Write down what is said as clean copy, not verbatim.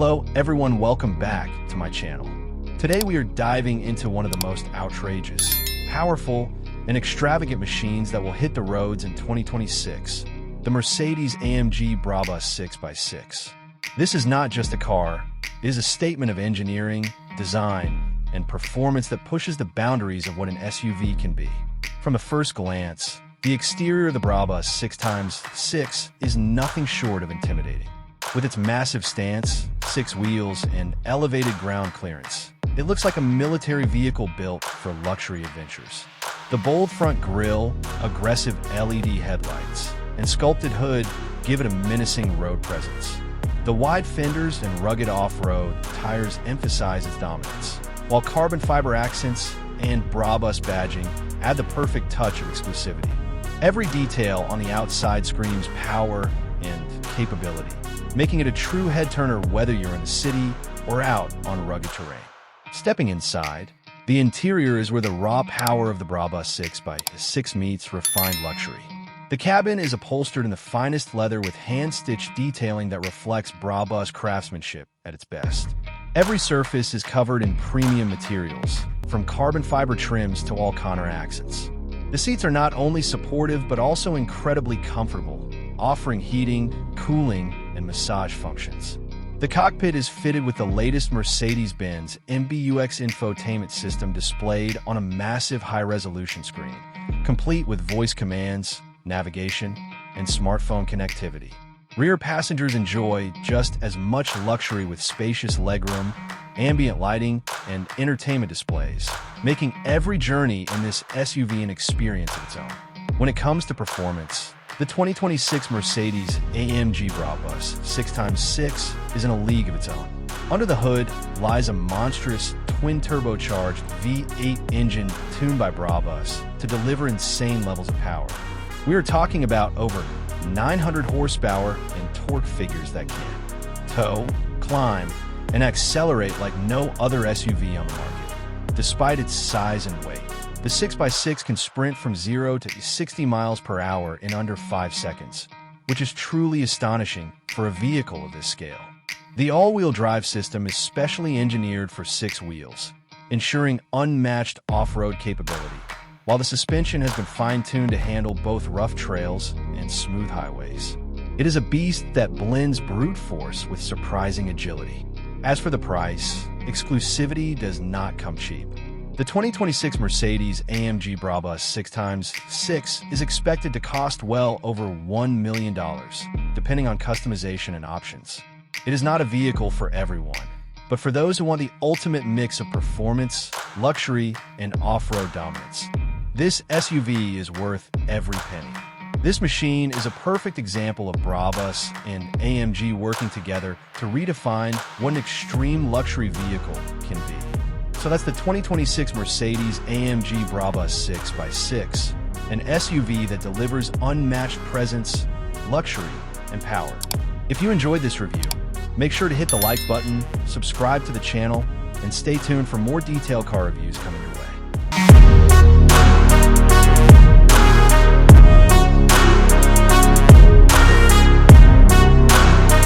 Hello everyone, welcome back to my channel. Today we are diving into one of the most outrageous, powerful, and extravagant machines that will hit the roads in 2026, the Mercedes AMG Brabus 6x6. This is not just a car, it is a statement of engineering, design, and performance that pushes the boundaries of what an SUV can be. From a first glance, the exterior of the Brabus 6x6 is nothing short of intimidating. With its massive stance, 6 wheels, and elevated ground clearance, it looks like a military vehicle built for luxury adventures. The bold front grille, aggressive LED headlights, and sculpted hood give it a menacing road presence. The wide fenders and rugged off-road tires emphasize its dominance, while carbon fiber accents and Brabus badging add the perfect touch of exclusivity. Every detail on the outside screams power and capability, making it a true head-turner whether you're in the city or out on rugged terrain. Stepping inside, the interior is where the raw power of the Brabus 6x6 meets refined luxury. The cabin is upholstered in the finest leather with hand-stitched detailing that reflects Brabus craftsmanship at its best. Every surface is covered in premium materials, from carbon fiber trims to all Conner accents. The seats are not only supportive but also incredibly comfortable, offering heating, cooling, and massage functions. The cockpit is fitted with the latest Mercedes-Benz MBUX infotainment system displayed on a massive high-resolution screen, complete with voice commands, navigation, and smartphone connectivity. Rear passengers enjoy just as much luxury with spacious legroom, ambient lighting, and entertainment displays, making every journey in this SUV an experience of its own. When it comes to performance, the 2026 Mercedes AMG Brabus 6x6 is in a league of its own. Under the hood lies a monstrous twin-turbocharged V8 engine tuned by Brabus to deliver insane levels of power. We are talking about over 900 horsepower and torque figures that can tow, climb, and accelerate like no other SUV on the market. Despite its size and weight, the 6x6 can sprint from 0 to 60 miles per hour in under 5 seconds, which is truly astonishing for a vehicle of this scale. The all-wheel drive system is specially engineered for 6 wheels, ensuring unmatched off-road capability, while the suspension has been fine-tuned to handle both rough trails and smooth highways. It is a beast that blends brute force with surprising agility. As for the price, exclusivity does not come cheap. The 2026 Mercedes AMG Brabus 6x6 is expected to cost well over $1 million, depending on customization and options. It is not a vehicle for everyone, but for those who want the ultimate mix of performance, luxury, and off-road dominance, this SUV is worth every penny. This machine is a perfect example of Brabus and AMG working together to redefine what an extreme luxury vehicle can be. So that's the 2026 Mercedes AMG Brabus 6x6, an SUV that delivers unmatched presence, luxury, and power. If you enjoyed this review, make sure to hit the like button, subscribe to the channel, and stay tuned for more detailed car reviews coming your way.